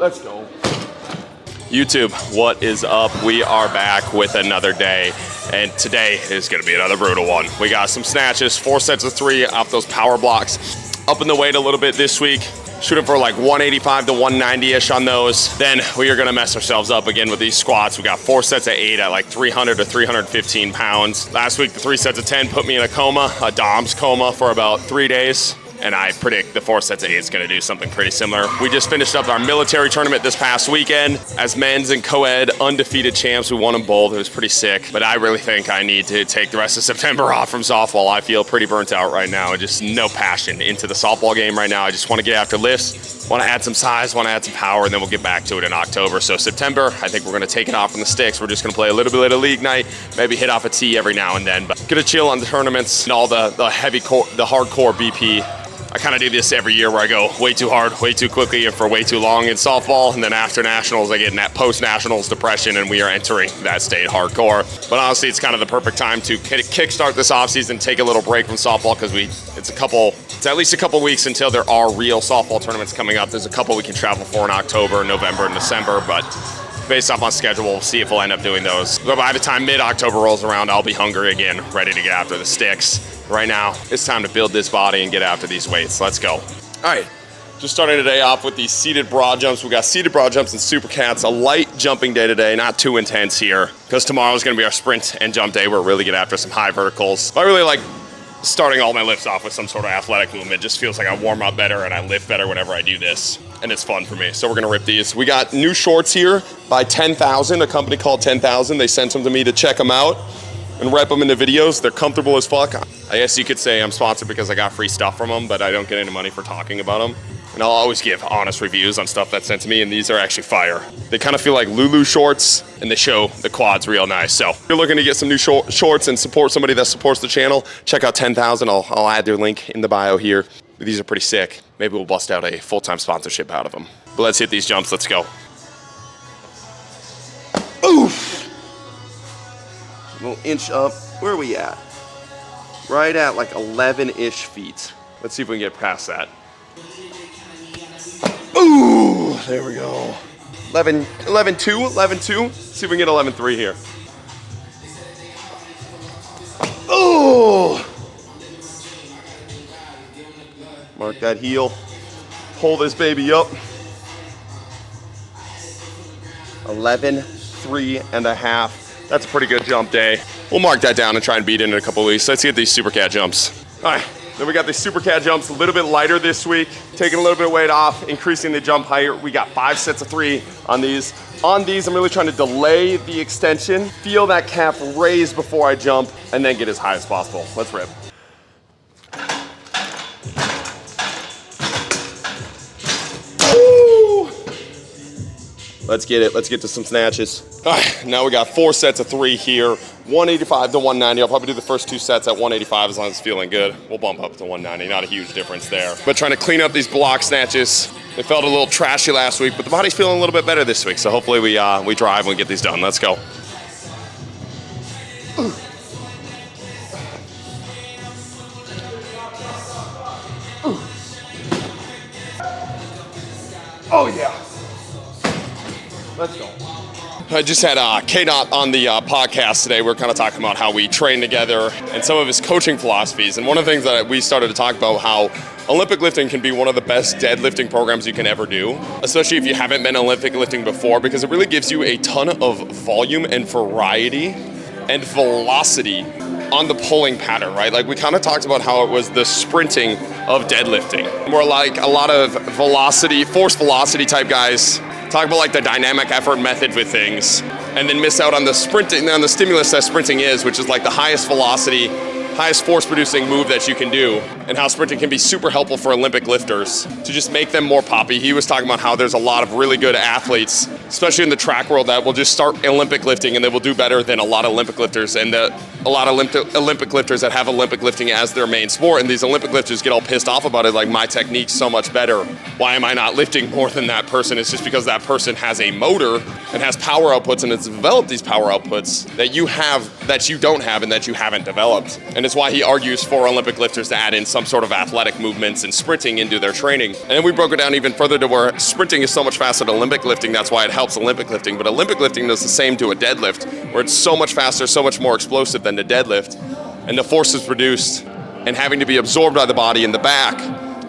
Let's go. YouTube, what is up? We are back with another day, and today is gonna be another brutal one. We got some snatches, 4 sets of 3 off those power blocks. Upping the weight a little bit this week, shooting for like 185 to 190-ish on those. Then we are gonna mess ourselves up again with these squats. We got 4 sets of 8 at like 300 to 315 pounds. Last week, the 3 sets of 10 put me in a coma, a DOMS coma for about 3 days. And I predict the 4 sets of 8 is gonna do something pretty similar. We just finished up our military tournament this past weekend. As men's and co-ed undefeated champs, we won them both. It was pretty sick. But I really think I need to take the rest of September off from softball. I feel pretty burnt out right now and just no passion into the softball game right now. I just wanna get after lifts, wanna add some size, wanna add some power, and then we'll get back to it in October. So September, I think we're gonna take it off from the sticks. We're just gonna play a little bit of league night, maybe hit off a tee every now and then, but gonna chill on the tournaments and all the heavy core, the hardcore BP. I kind of do this every year where I go way too hard, way too quickly, and for way too long in softball. And then after nationals, I get in that post-nationals depression, and we are entering that state hardcore. But honestly, it's kind of the perfect time to kickstart this offseason, take a little break from softball because it's at least a couple weeks until there are real softball tournaments coming up. There's a couple we can travel for in October, November, and December, but based off on schedule, we'll see if we'll end up doing those. But by the time mid-October rolls around, I'll be hungry again, ready to get after the sticks. Right now, it's time to build this body and get after these weights. Let's go. All right, just starting today off with these seated broad jumps. We got seated broad jumps and super cats. A light jumping day today, not too intense here, because tomorrow is gonna be our sprint and jump day where we really get after some high verticals. I really like starting all my lifts off with some sort of athletic movement. Just feels like I warm up better and I lift better whenever I do this. And it's fun for me. So we're gonna rip these. We got new shorts here by 10,000, a company called 10,000. They sent them to me to check them out and rep them into videos. They're comfortable as fuck. I guess you could say I'm sponsored because I got free stuff from them, but I don't get any money for talking about them. And I'll always give honest reviews on stuff that's sent to me, and these are actually fire. They kind of feel like Lulu shorts, and they show the quads real nice. So if you're looking to get some new shorts and support somebody that supports the channel, check out 10,000. I'll add their link in the bio here. These are pretty sick. Maybe we'll bust out a full-time sponsorship out of them. But let's hit these jumps, let's go. Oof! A little inch up. Where are we at? Right at like 11-ish feet. Let's see if we can get past that. Ooh, there we go. 11.2. See if we can get 11.3 here. Ooh. Mark that heel. Pull this baby up. 11.3.5. That's a pretty good jump day. We'll mark that down and try and beat it in a couple weeks. Let's get these super cat jumps. All right, then we got these super cat jumps a little bit lighter this week, taking a little bit of weight off, increasing the jump height. We got 5 sets of 3 on these. On these, I'm really trying to delay the extension, feel that calf raise before I jump, and then get as high as possible. Let's rip. Let's get it. Let's get to some snatches. All right, now we got 4 sets of 3 here, 185 to 190. I'll probably do the first 2 sets at 185 as long as it's feeling good. We'll bump up to 190, not a huge difference there. But trying to clean up these block snatches. They felt a little trashy last week, but the body's feeling a little bit better this week. So hopefully we drive and we get these done. Let's go. Oh yeah. Let's go. I just had K-Dot on the podcast today. We're kind of talking about how we train together and some of his coaching philosophies. And one of the things that we started to talk about, how Olympic lifting can be one of the best deadlifting programs you can ever do, especially if you haven't been Olympic lifting before, because it really gives you a ton of volume and variety and velocity on the pulling pattern, right? Like we kind of talked about how it was the sprinting of deadlifting. More like a lot of velocity, force velocity type guys talk about like the dynamic effort method with things, and then miss out on the sprinting, on the stimulus that sprinting is, which is like the highest velocity, highest force producing move that you can do, and how sprinting can be super helpful for Olympic lifters to just make them more poppy. He was talking about how there's a lot of really good athletes, especially in the track world, that will just start Olympic lifting and they will do better than a lot of Olympic lifters. And a lot of Olympic lifters that have Olympic lifting as their main sport, and these Olympic lifters get all pissed off about it, like, my technique's so much better. Why am I not lifting more than that person? It's just because that person has a motor and has power outputs and has developed these power outputs that you have, that you don't have, and that you haven't developed. And it's why he argues for Olympic lifters to add in some sort of athletic movements and sprinting into their training. And then we broke it down even further to where sprinting is so much faster than Olympic lifting, that's why it helps Olympic lifting. But Olympic lifting does the same to a deadlift, where it's so much faster, so much more explosive than the deadlift. And the forces produced and having to be absorbed by the body in the back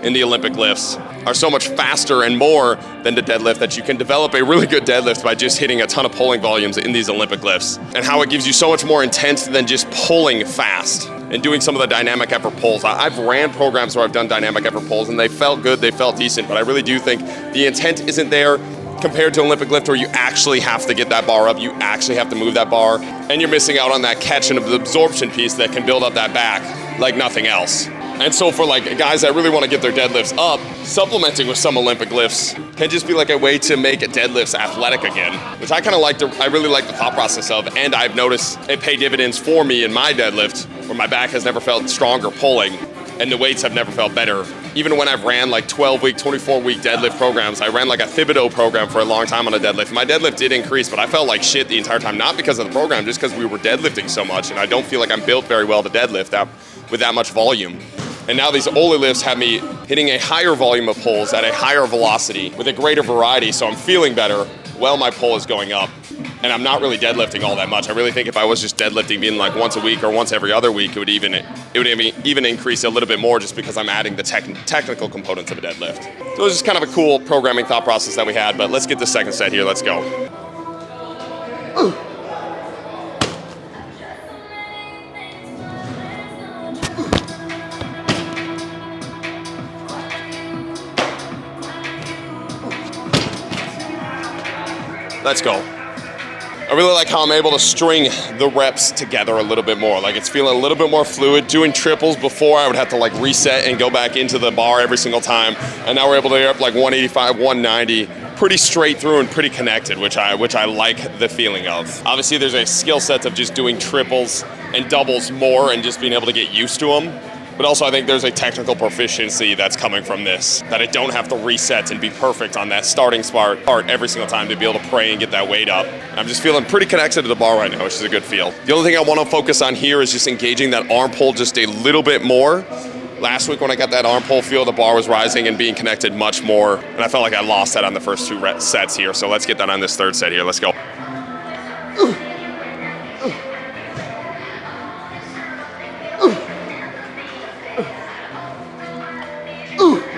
in the Olympic lifts are so much faster and more than the deadlift that you can develop a really good deadlift by just hitting a ton of pulling volumes in these Olympic lifts. And how it gives you so much more intent than just pulling fast and doing some of the dynamic effort pulls. I've ran programs where I've done dynamic effort pulls and they felt good, they felt decent, but I really do think the intent isn't there compared to Olympic lift, where you actually have to get that bar up, you actually have to move that bar, and you're missing out on that catch and absorption piece that can build up that back like nothing else. And so for like guys that really want to get their deadlifts up, supplementing with some Olympic lifts can just be like a way to make deadlifts athletic again, which I kind of I really like the thought process of, and I've noticed it pay dividends for me in my deadlift, where my back has never felt stronger pulling, and the weights have never felt better. Even when I've ran like 12-week, 24-week deadlift programs, I ran like a Thibodeau program for a long time on a deadlift. My deadlift did increase, but I felt like shit the entire time, not because of the program, just because we were deadlifting so much, and I don't feel like I'm built very well to deadlift with that much volume. And now these Oli lifts have me hitting a higher volume of pulls at a higher velocity with a greater variety, so I'm feeling better while my pull is going up. And I'm not really deadlifting all that much. I really think if I was just deadlifting being like once a week or once every other week, it would even increase a little bit more, just because I'm adding the technical components of a deadlift. So it was just kind of a cool programming thought process that we had, but let's get the second set here, let's go. Let's go. I really like how I'm able to string the reps together a little bit more. Like, it's feeling a little bit more fluid. Doing triples before, I would have to like reset and go back into the bar every single time. And now we're able to get up like 185, 190, pretty straight through and pretty connected, which I like the feeling of. Obviously there's a skill set of just doing triples and doubles more and just being able to get used to them. But also I think there's a technical proficiency that's coming from this, that I don't have to reset and be perfect on that starting part every single time to be able to pray and get that weight up. I'm just feeling pretty connected to the bar right now, which is a good feel. The only thing I want to focus on here is just engaging that arm pull just a little bit more. Last week when I got that arm pull feel, the bar was rising and being connected much more, and I felt like I lost that on the first two sets here, so let's get that on this third set here. Let's go.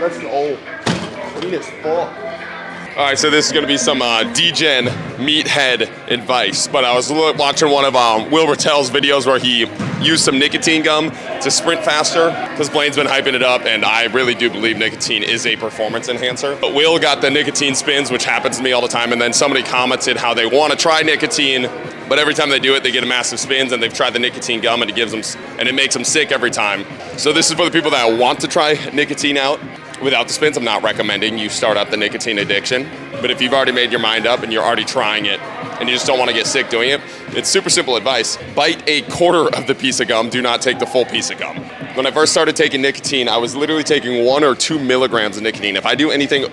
Let's go. Clean as fuck. All right, so this is gonna be some degen meathead advice, but I was watching one of Will Rattel's videos where he used some nicotine gum to sprint faster, because Blaine's been hyping it up, and I really do believe nicotine is a performance enhancer. But Will got the nicotine spins, which happens to me all the time, and then somebody commented how they want to try nicotine, but every time they do it, they get a massive spins, and they've tried the nicotine gum, and it makes them sick every time. So this is for the people that want to try nicotine out without the spins. I'm not recommending you start out the nicotine addiction, but if you've already made your mind up and you're already trying it and you just don't want to get sick doing it, it's super simple advice. Bite a quarter of the piece of gum, do not take the full piece of gum. When I first started taking nicotine, I was literally taking 1 or 2 milligrams of nicotine. If I do anything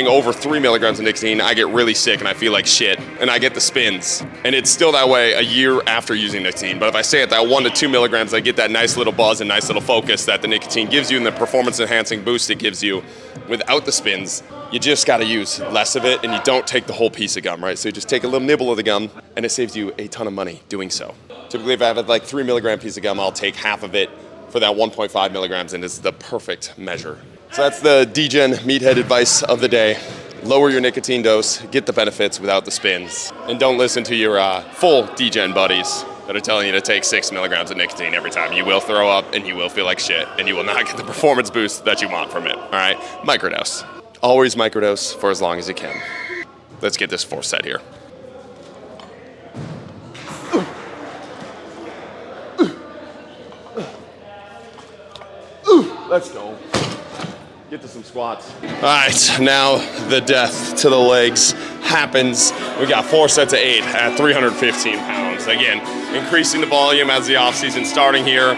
over 3 milligrams of nicotine, I get really sick and I feel like shit, and I get the spins. And it's still that way a year after using nicotine. But if I stay at that 1 to 2 milligrams, I get that nice little buzz and nice little focus that the nicotine gives you and the performance enhancing boost it gives you without the spins. You just gotta use less of it, and you don't take the whole piece of gum, right? So you just take a little nibble of the gum, and it saves you a ton of money doing so. Typically, if I have a 3 milligram piece of gum, I'll take half of it for that 1.5 milligrams, and it's the perfect measure. So that's the degen meathead advice of the day. Lower your nicotine dose, get the benefits without the spins, and don't listen to your full degen buddies that are telling you to take 6 milligrams of nicotine every time. You will throw up, and you will feel like shit, and you will not get the performance boost that you want from it, all right? Microdose. Always microdose for as long as you can. Let's get this fourth set here. Let's go. Get to some squats. All right, now the death to the legs happens. We got 4 sets of 8 at 315 pounds. Again, increasing the volume as the off season starting here,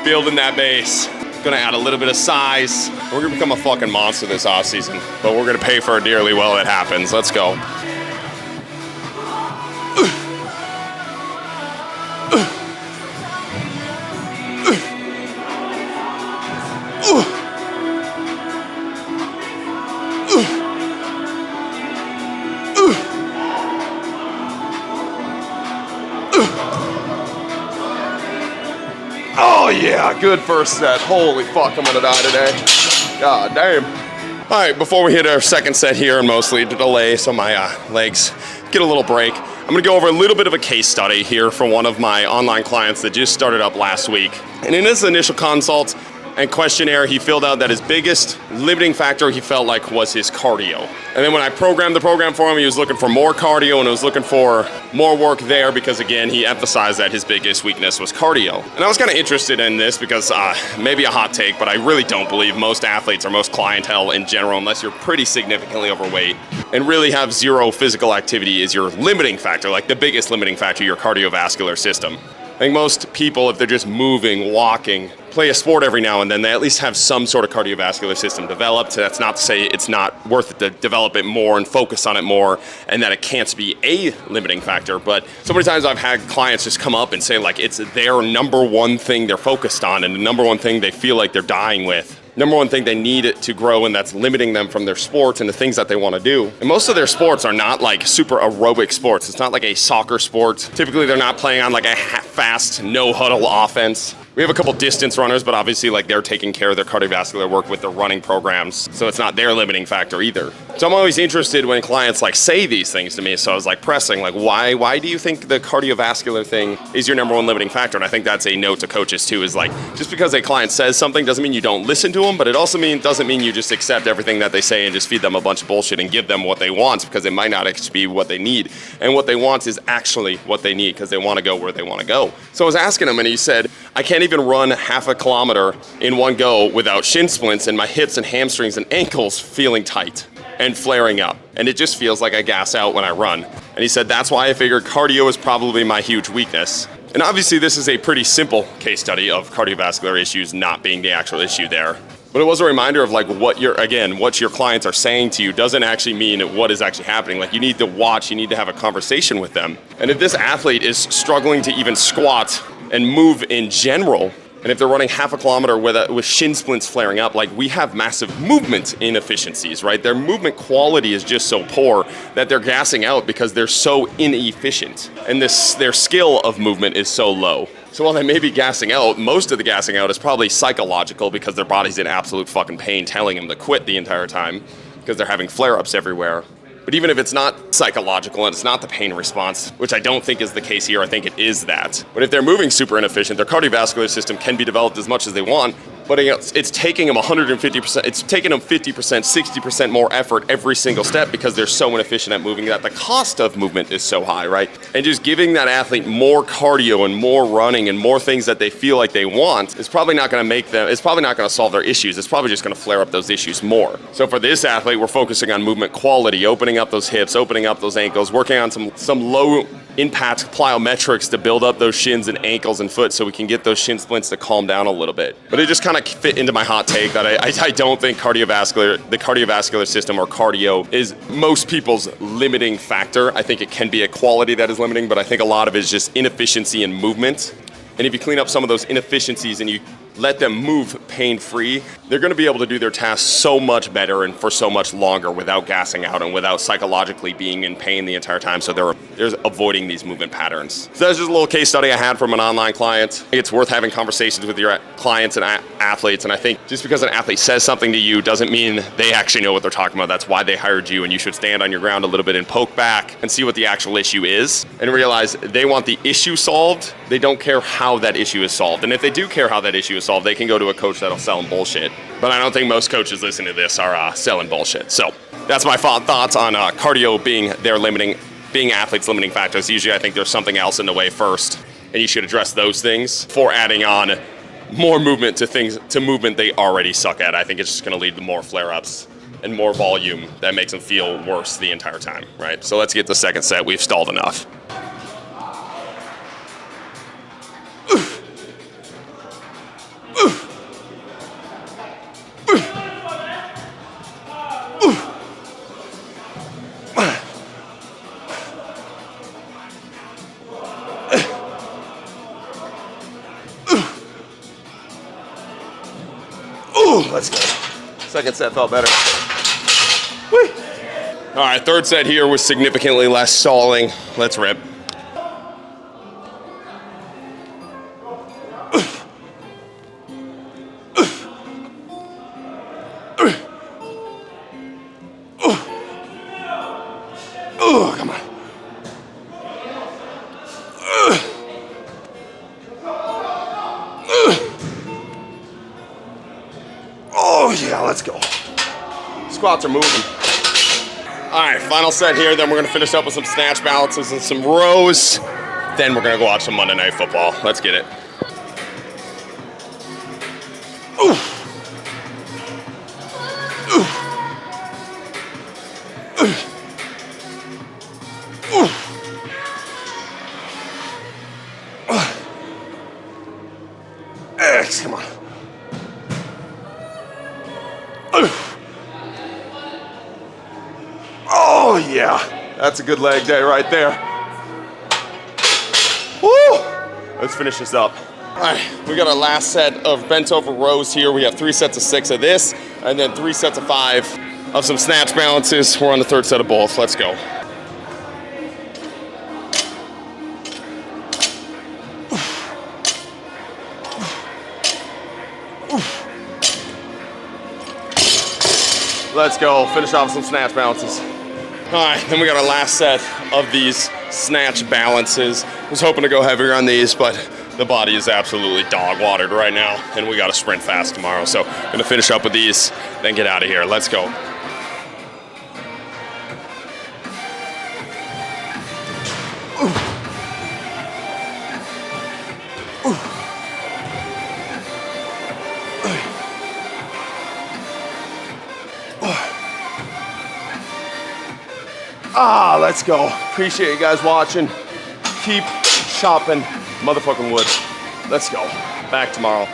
building that base. Gonna add a little bit of size. We're gonna become a fucking monster this off season, but we're gonna pay for it dearly while it happens. Let's go. Oh yeah, good first set. Holy fuck, I'm gonna die today. God damn. All right, before we hit our second set here, and mostly to delay so my legs get a little break, I'm gonna go over a little bit of a case study here from one of my online clients that just started up last week. And in his initial consult and questionnaire, he filled out that his biggest limiting factor he felt like was his cardio. And then when I programmed the program for him, he was looking for more cardio and was looking for more work there because, again, he emphasized that his biggest weakness was cardio. And I was kind of interested in this because maybe a hot take, but I really don't believe most athletes or most clientele in general, unless you're pretty significantly overweight and really have zero physical activity, is your limiting factor, like the biggest limiting factor, your cardiovascular system. I think most people, if they're just moving, walking, play a sport every now and then, they at least have some sort of cardiovascular system developed. That's not to say it's not worth it to develop it more and focus on it more and that it can't be a limiting factor. But so many times I've had clients just come up and say like it's their number one thing they're focused on and the number one thing they feel like they're dying with. Number one thing they need it to grow, and that's limiting them from their sports and the things that they want to do. And most of their sports are not like super aerobic sports. It's not like a soccer sport. Typically they're not playing on like a fast, no huddle offense. We have a couple distance runners, but obviously like they're taking care of their cardiovascular work with their running programs. So it's not their limiting factor either. So I'm always interested when clients like say these things to me. So I was like pressing, like why do you think the cardiovascular thing is your number one limiting factor? And I think that's a note to coaches too, is like, just because a client says something doesn't mean you don't listen to them, but it also doesn't mean you just accept everything that they say and just feed them a bunch of bullshit and give them what they want, because it might not actually be what they need. And what they want is actually what they need because they want to go where they want to go. So I was asking him and he said, I can't even run half a kilometer in one go without shin splints and my hips and hamstrings and ankles feeling tight and flaring up. And it just feels like I gas out when I run. And he said, that's why I figured cardio is probably my huge weakness. And obviously this is a pretty simple case study of cardiovascular issues not being the actual issue there. But it was a reminder of like what your clients are saying to you doesn't actually mean what is actually happening. Like you need to watch, you need to have a conversation with them. And if this athlete is struggling to even squat and move in general, and if they're running half a kilometer with shin splints flaring up, like we have massive movement inefficiencies, right? Their movement quality is just so poor that they're gassing out because they're so inefficient. And their skill of movement is so low. So while they may be gassing out, most of the gassing out is probably psychological because their body's in absolute fucking pain telling them to quit the entire time because they're having flare-ups everywhere. But even if it's not psychological and it's not the pain response, which I don't think is the case here, I think it is that. But if they're moving super inefficient, their cardiovascular system can be developed as much as they want, but it's taking them 150%, it's taking them 50%, 60% more effort every single step because they're so inefficient at moving that the cost of movement is so high, right? And just giving that athlete more cardio and more running and more things that they feel like they want is probably not going to solve their issues. It's probably just going to flare up those issues more. So for this athlete, we're focusing on movement quality, opening up those hips, opening up those ankles, working on some low impact plyometrics to build up those shins and ankles and foot so we can get those shin splints to calm down a little bit. But it just kind of fit into my hot take that I don't think the cardiovascular system or cardio is most people's limiting factor. I think it can be a quality that is limiting, but I think a lot of it is just inefficiency in movement. And if you clean up some of those inefficiencies and you let them move pain-free, they're going to be able to do their tasks so much better and for so much longer without gassing out and without psychologically being in pain the entire time. So they're avoiding these movement patterns. So that's just a little case study I had from an online client. I think it's worth having conversations with your clients and athletes. And I think just because an athlete says something to you doesn't mean they actually know what they're talking about. That's why they hired you, and you should stand on your ground a little bit and poke back and see what the actual issue is and realize they want the issue solved. They don't care how that issue is solved. And if they do care how that issue is solved, they can go to a coach that'll sell them bullshit. But I don't think most coaches listening to this are selling bullshit. So that's my thoughts on cardio being athletes' limiting factors. Usually I think there's something else in the way first, and you should address those things before adding on more movement to movement they already suck at. I think it's just going to lead to more flare-ups and more volume that makes them feel worse the entire time, right? So let's get the second set. We've stalled enough. Ooh, let's go. Second set felt better. Whee. All right, third set here was significantly less stalling. Let's rip. Oh, come on. Oh, yeah, let's go. Squats are moving. All right, final set here. Then we're going to finish up with some snatch balances and some rows. Then we're going to go watch some Monday Night Football. Let's get it. Ooh. X, come on. Oh yeah, that's a good leg day right there. Woo! Let's finish this up. All right, we got our last set of bent over rows here. We have 3 sets of 6 of this, and then 3 sets of 5 of some snatch balances. We're on the third set of both. Let's go. Let's go, finish off some snatch balances. All right, then we got our last set of these snatch balances. I was hoping to go heavier on these, but the body is absolutely dog watered right now, and we got to sprint fast tomorrow. So gonna finish up with these, then get out of here. Let's go. Let's go. Appreciate you guys watching. Keep chopping motherfucking wood. Let's go. Back tomorrow.